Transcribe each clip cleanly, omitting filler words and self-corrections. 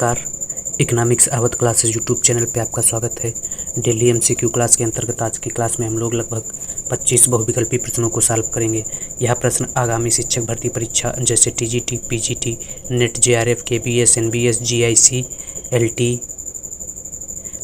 नमस्कार। Economics Awadh classes YouTube channel पे आपका स्वागत है। डेली एमसीक्यू क्लास के अंतर्गत आज की क्लास में हम लोग लगभग 25 बहुविकल्पी प्रश्नों को सॉल्व करेंगे। यह प्रश्न आगामी शिक्षक भर्ती परीक्षा जैसे TGT, PGT, net, JRF, KBS, NBS, GIC, LT,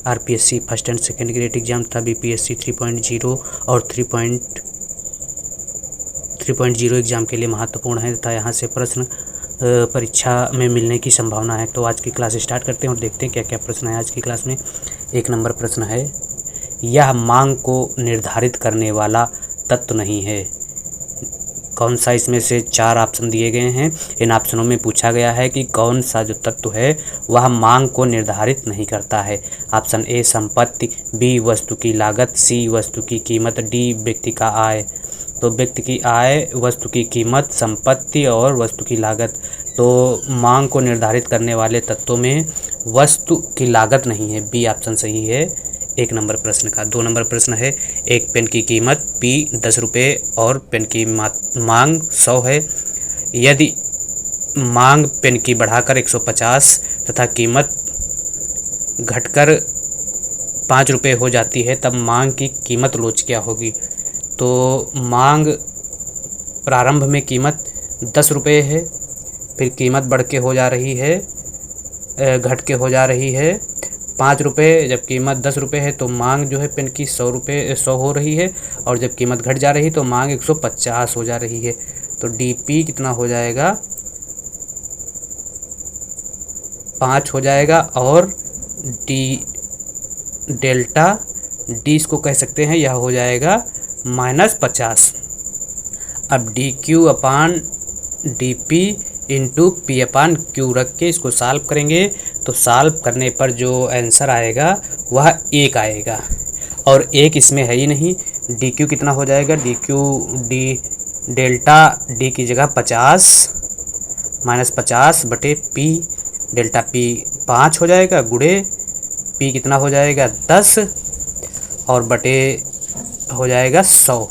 RPSC first and second grade exam तथा बीपीएससी 3.0 और 3.0 एग्जाम के लिए महत्वपूर्ण है तथा यहाँ से प्रश्न परीक्षा में मिलने की संभावना है। तो आज की क्लास स्टार्ट करते हैं और देखते हैं क्या क्या प्रश्न है आज की क्लास में। 1 नंबर प्रश्न है, यह मांग को निर्धारित करने वाला तत्व नहीं है। कौन सा इसमें से 4 ऑप्शन दिए गए हैं। इन ऑप्शनों में पूछा गया है कि कौन सा जो तत्व है वह मांग को निर्धारित नहीं करता है। ऑप्शन ए संपत्ति, बी वस्तु की लागत, सी वस्तु की कीमत, डी व्यक्ति का आय। तो व्यक्ति की आय, वस्तु की कीमत, संपत्ति और वस्तु की लागत। तो मांग को निर्धारित करने वाले तत्वों में वस्तु की लागत नहीं है, बी ऑप्शन सही है 1 नंबर प्रश्न का। 2 नंबर प्रश्न है, एक पेन की कीमत पी 10 रुपये और पेन की मांग 100 है। यदि मांग पेन की बढ़ाकर 150 तथा कीमत घटकर 5 रुपये हो जाती है तब मांग की कीमत लोच क्या होगी। तो मांग प्रारंभ में कीमत 10 रुपये है, फिर कीमत बढ़ के हो जा रही है, घट के हो जा रही है 5 रुपये। जब कीमत 10 रुपये है तो मांग जो है पेन की 100 हो रही है, और जब कीमत घट जा रही तो मांग 150 हो जा रही है। तो डीपी कितना हो जाएगा, 5 हो जाएगा, और डी डेल्टा डी इसको कह सकते हैं, यह हो जाएगा -50। अब d q upon d p into p upon q रख के इसको सॉल्व करेंगे तो सॉल्व करने पर जो आंसर आएगा वह 1 आएगा, और 1 इसमें है ही नहीं। डी क्यू कितना हो जाएगा, D Q D delta D की जगह 50 -50 बटे पी, डेल्टा पी 5 हो जाएगा, गुणे पी कितना हो जाएगा 10 और बटे हो जाएगा 100।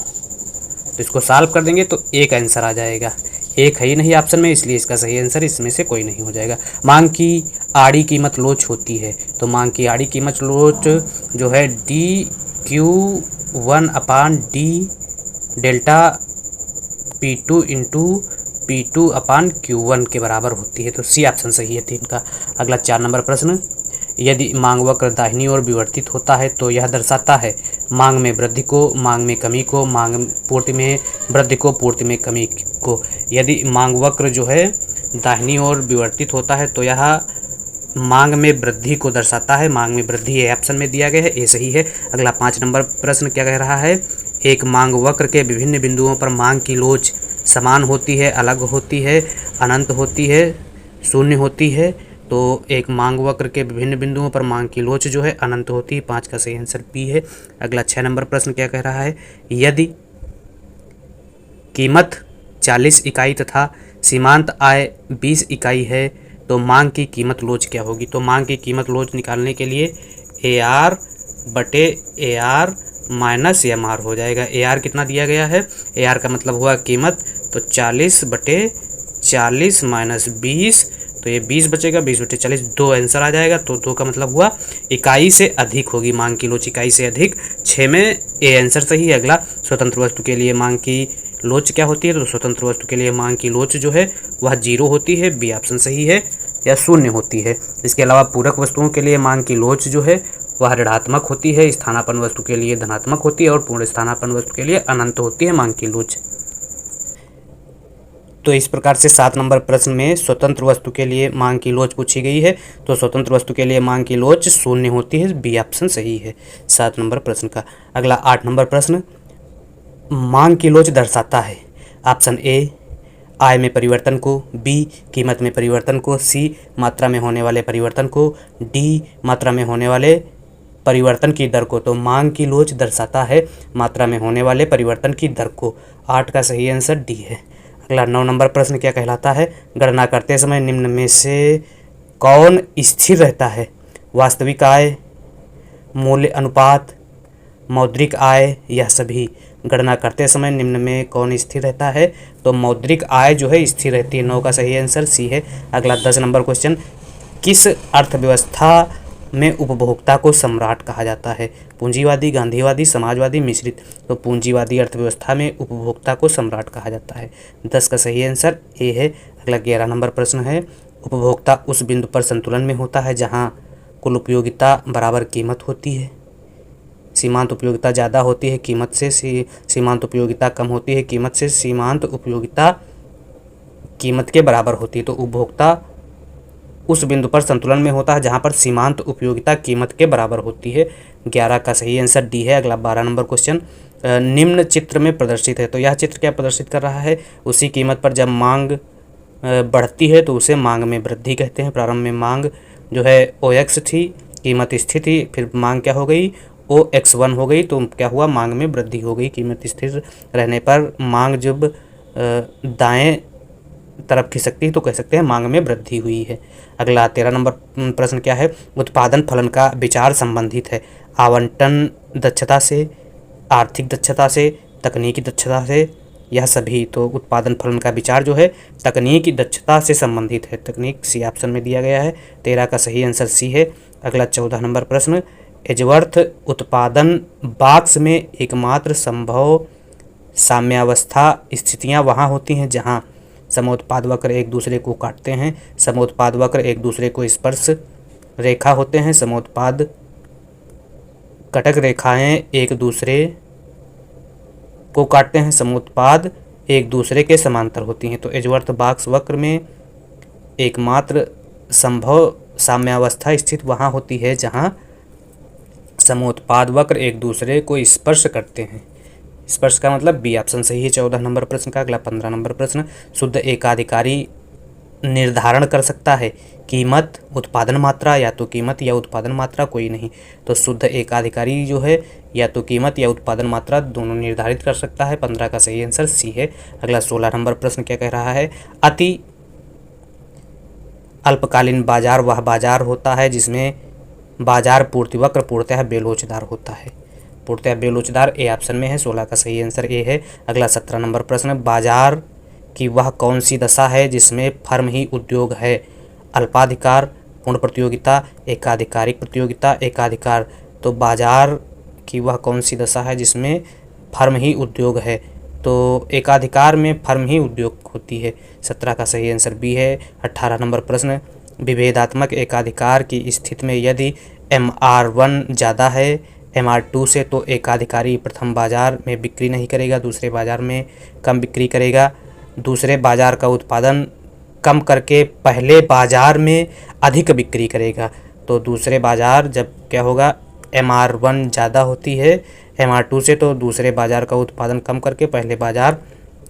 तो इसको सॉल्व कर देंगे तो 1 आंसर आ जाएगा। 1 है ही नहीं ऑप्शन में, इसलिए इसका सही आंसर इसमें से कोई नहीं हो जाएगा। मांग की आड़ी कीमत लोच होती है, तो मांग की आड़ी कीमत लोच जो है d q 1 upon d delta P2 into P2 upon Q1 के बराबर होती है। तो सी ऑप्शन सही है 3 का। अगला 4 नंबर प्रश्न, यदि मांग वक्र दाहिनी ओर विवर्तित होता है तो यह दर्शाता है मांग में वृद्धि को, मांग में कमी को, मांग पूर्ति में वृद्धि को, पूर्ति में कमी को। यदि मांग वक्र जो है दाहिनी ओर विवर्तित होता है तो यह मांग में वृद्धि को दर्शाता है। मांग में वृद्धि ए ऑप्शन में दिया गया है, ए सही है। अगला 5 नंबर प्रश्न क्या कह रहा है, एक मांग वक्र के विभिन्न बिंदुओं पर मांग की लोच समान होती है, अलग होती है, अनंत होती है, शून्य होती है। तो एक मांग वक्र के विभिन्न बिंदुओं पर मांग की लोच जो है अनंत होती है, 5 का सही आंसर बी है। अगला 6 नंबर प्रश्न क्या कह रहा है, यदि कीमत 40 इकाई तथा सीमांत आय 20 इकाई है तो मांग की कीमत लोच क्या होगी। तो मांग की कीमत लोच निकालने के लिए ए आर बटे A R minus M R हो जाएगा। ए आर कितना दिया गया है, ए आर का मतलब हुआ कीमत, तो 40 बटे 40 माइनस 20, तो ये 20 बचेगा, 20 बटे 40 2 आंसर आ जाएगा। तो 2 का मतलब हुआ इकाई से अधिक होगी मांग की लोच, इकाई से अधिक। 6 में ए आंसर सही है। अगला स्वतंत्र वस्तु के लिए मांग की लोच क्या होती है, तो स्वतंत्र वस्तु के लिए मांग की लोच जो है वह 0 होती है, बी ऑप्शन सही है, या शून्य होती है। इसके अलावा पूरक वस्तुओं के लिए मांग की लोच जो है वह ऋणात्मक होती है, स्थानापन्न वस्तु के लिए धनात्मक होती है, और पूर्ण स्थानापन्न वस्तु के लिए अनंत होती है मांग की लोच। तो इस प्रकार से 7 नंबर प्रश्न में स्वतंत्र वस्तु के लिए मांग की लोच पूछी गई है। तो स्वतंत्र वस्तु के लिए मांग की लोच शून्य होती है, बी ऑप्शन सही है 7 नंबर प्रश्न का। अगला 8 नंबर प्रश्न, मांग की लोच दर्शाता है ऑप्शन ए आय में परिवर्तन को, बी कीमत में परिवर्तन को, सी मात्रा में होने वाले परिवर्तन को, डी मात्रा में होने वाले परिवर्तन की दर को। तो मांग की लोच दर्शाता है मात्रा में होने वाले परिवर्तन की दर को। 8 का सही आंसर डी है। अगला 9 नंबर प्रश्न क्या कहलाता है, गणना करते समय निम्न में से कौन स्थिर रहता है, वास्तविक आय, मूल्य अनुपात, मौद्रिक आय, यह सभी। गणना करते समय निम्न में कौन स्थिर रहता है, तो मौद्रिक आय जो है स्थिर रहती है। 9 का सही आंसर सी है। अगला 10 नंबर क्वेश्चन, किस अर्थव्यवस्था में उपभोक्ता को सम्राट कहा जाता है? पूंजीवादी, गांधीवादी, समाजवादी, मिश्रित। तो पूंजीवादी अर्थव्यवस्था में उपभोक्ता को सम्राट कहा जाता है। 10 का सही आंसर ए है। अगला 11 नंबर प्रश्न है, उपभोक्ता उस बिंदु पर संतुलन में होता है जहां कुल उपयोगिता बराबर कीमत होती है। सीमांत उपयोगिता ज़्यादा होती है कीमत से, सीमांत उपयोगिता कम होती है कीमत से, सीमांत उपयोगिता कीमत के बराबर होती है। तो उपभोक्ता उस बिंदु पर संतुलन में होता है जहां पर सीमांत उपयोगिता कीमत के बराबर होती है। 11 का सही आंसर डी है। अगला 12 नंबर क्वेश्चन, निम्न चित्र में प्रदर्शित है। तो यह चित्र क्या प्रदर्शित कर रहा है? उसी कीमत पर जब मांग बढ़ती है तो उसे मांग में वृद्धि कहते हैं। प्रारंभ में मांग जो है OX थी, कीमत स्थिर थी, फिर मांग क्या हो गई? OX1 हो गई। तो क्या हुआ? मांग में वृद्धि हो गई। कीमत स्थिर रहने पर मांग जब दाएं तरफ खिसकती है तो कह सकते हैं मांग में वृद्धि हुई है। अगला 13 नंबर प्रश्न क्या है? उत्पादन फलन का विचार संबंधित है आवंटन दक्षता से, आर्थिक दक्षता से, तकनीकी दक्षता से, यह सभी। तो उत्पादन फलन का विचार जो है तकनीकी दक्षता से संबंधित है। तकनीक सी ऑप्शन में दिया गया है। 13 का सही आंसर सी है। अगला 14 नंबर प्रश्न, एजवर्थ उत्पादन बॉक्स में एकमात्र संभव साम्यावस्था स्थितियां वहां होती हैं जहां समोत्पाद वक्र एक दूसरे को काटते हैं, समोत्पाद वक्र एक दूसरे को स्पर्श रेखा होते हैं, समोत्पाद कटक रेखाएं एक दूसरे को काटते हैं, समोत्पाद एक दूसरे के समांतर होती हैं। तो एजवर्थ बॉक्स वक्र में एकमात्र संभव साम्यावस्था स्थित वहाँ होती है जहाँ समोत्पाद वक्र एक दूसरे को स्पर्श करते हैं। स्पर्श का मतलब बी ऑप्शन सही है 14 नंबर प्रश्न का। अगला 15 नंबर प्रश्न, शुद्ध एकाधिकारी निर्धारण कर सकता है कीमत, उत्पादन मात्रा, या तो कीमत या उत्पादन मात्रा, कोई नहीं। तो शुद्ध एकाधिकारी जो है या तो कीमत या उत्पादन मात्रा दोनों निर्धारित कर सकता है। 15 का सही आंसर सी है। अगला 16 नंबर प्रश्न क्या कह रहा है? अति अल्पकालीन बाजार वह बाजार होता है जिसमें बाजार पूर्ति वक्र पूर्णतः बेलोचदार होता है। पूर्णतः बेलोचदार ए ऑप्शन में है। 16 का सही आंसर ए है। अगला 17 नंबर प्रश्न, बाजार की वह कौन सी दशा है जिसमें फर्म ही उद्योग है? अल्पाधिकार, पूर्ण प्रतियोगिता, एकाधिकारिक प्रतियोगिता, एकाधिकार। तो बाजार की वह कौन सी दशा है जिसमें फर्म ही उद्योग है? तो एकाधिकार में फर्म ही उद्योग होती है। 17 का सही आंसर बी है। 18 नंबर प्रश्न, विभेदात्मक एकाधिकार की स्थिति में यदि MR1 ज़्यादा है MR2 से तो एकाधिकारी प्रथम बाजार में बिक्री नहीं करेगा, दूसरे बाजार में कम बिक्री करेगा, दूसरे बाजार का उत्पादन कम करके पहले बाजार में अधिक बिक्री करेगा। तो दूसरे बाजार जब क्या होगा, MR1 ज़्यादा होती है MR2 से तो दूसरे बाजार का उत्पादन कम करके पहले बाजार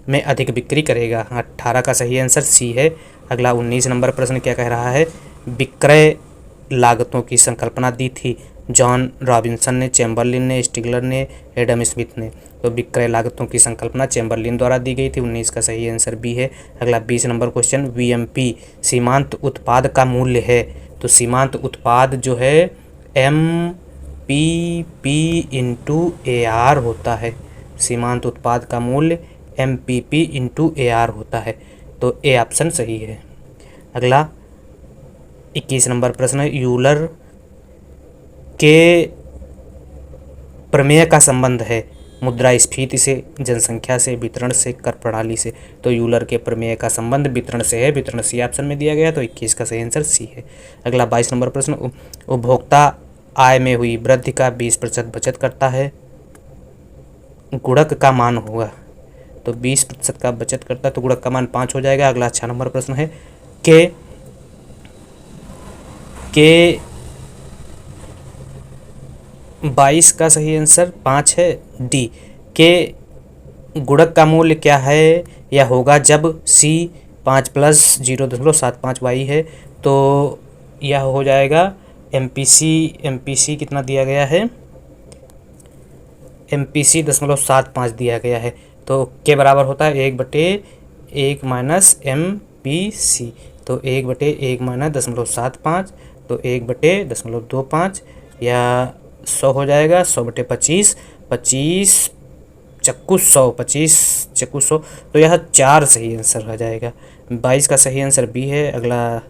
में अधिक बिक्री करेगा। 18 का सही आंसर सी है। अगला 19 नंबर प्रश्न क्या कह रहा है? विक्रय लागतों की संकल्पना दी थी जॉन रॉबिन्सन ने, चैम्बरलिन ने, स्टिगलर ने, एडम स्मिथ ने। तो विक्रय लागतों की संकल्पना चैम्बरलिन द्वारा दी गई थी। 19 का सही आंसर बी है। अगला 20 नंबर क्वेश्चन, VMP सीमांत उत्पाद का मूल्य है। तो सीमांत उत्पाद जो है MPP इंटू AR होता है। सीमांत उत्पाद का मूल्य MPP इंटू AR होता है। तो ए ऑप्शन सही है। अगला 21 नंबर प्रश्न, यूलर के प्रमेय का संबंध है मुद्रास्फीति से, जनसंख्या से, वितरण से, कर प्रणाली से। तो यूलर के प्रमेय का संबंध वितरण से है। वितरण सी ऑप्शन में दिया गया। तो 21 का सही आंसर सी है। अगला 22 नंबर प्रश्न, उपभोक्ता आय में हुई वृद्धि का 20% बचत करता है, गुणक का मान होगा। तो 20% का बचत करता है तो गुणक का मान 5 हो जाएगा। अगला 6 नंबर प्रश्न है के 22 का सही आंसर 5 है। डी, के गुणक का मूल्य क्या है या होगा जब C 5 + 0.75y है। तो यह हो जाएगा MPC कितना दिया गया है? MPC 0.75 दिया गया है। तो के बराबर होता है 1/1 - MPC। तो 1/1 - 0.75 तो 1/0.25 या 100 हो जाएगा। 100/25, 25 चक्कू 100, 25 चक्कू 100। तो यह 4 सही आंसर हो जाएगा। 22 का सही आंसर बी है। अगला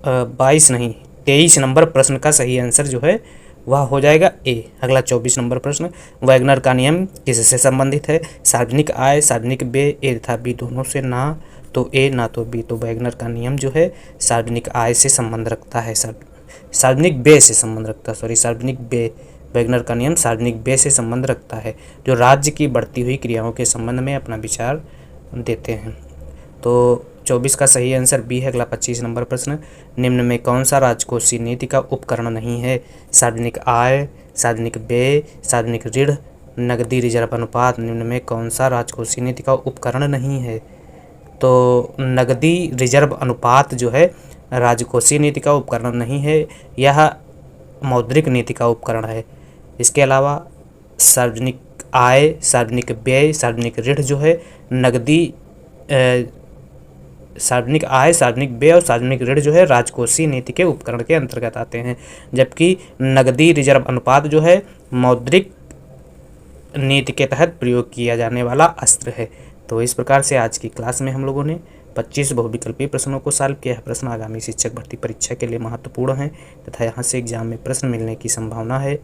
22 नहीं 23 नंबर प्रश्न का सही आंसर जो है वह हो जाएगा ए। अगला 24 नंबर प्रश्न, वैगनर का नियम किससे संबंधित है? सार्वजनिक आय, सार्वजनिक व्यय, ए तथा बी दोनों से, ना तो ए ना तो बी। तो वैगनर का नियम जो है सार्वजनिक आय से संबंध रखता है, सार्वजनिक व्यय से संबंध रखता है, सार्वजनिक व्यय, वैगनर का नियम सार्वजनिक व्यय से संबंध रखता है, जो राज्य की बढ़ती हुई क्रियाओं के संबंध में अपना विचार देते हैं। तो 24 का सही आंसर बी है। अगला 25 नंबर प्रश्न, निम्न में कौन सा राजकोषीय नीति का उपकरण नहीं है? सार्वजनिक आय, सार्वजनिक व्यय, सार्वजनिक ऋण, नकदी रिजर्व अनुपात। निम्न में कौन सा राजकोषीय नीति का उपकरण नहीं है? तो नकदी रिजर्व अनुपात जो है राजकोषीय नीति का उपकरण नहीं है, यह मौद्रिक नीति का उपकरण है। इसके अलावा सार्वजनिक आय, सार्वजनिक व्यय, सार्वजनिक ऋण जो है नकदी सार्वजनिक आय, सार्वजनिक व्यय और सार्वजनिक ऋण जो है राजकोषीय नीति के उपकरण के अंतर्गत आते हैं, जबकि नकदी रिजर्व अनुपात जो है मौद्रिक नीति के तहत प्रयोग किया जाने वाला अस्त्र है। तो इस प्रकार से आज की क्लास में हम लोगों ने 25 बहुविकल्पीय प्रश्नों को सॉल्व किया है। प्रश्न आगामी शिक्षक भर्ती परीक्षा के लिए महत्वपूर्ण है तथा यहाँ से एग्जाम में प्रश्न मिलने की संभावना है।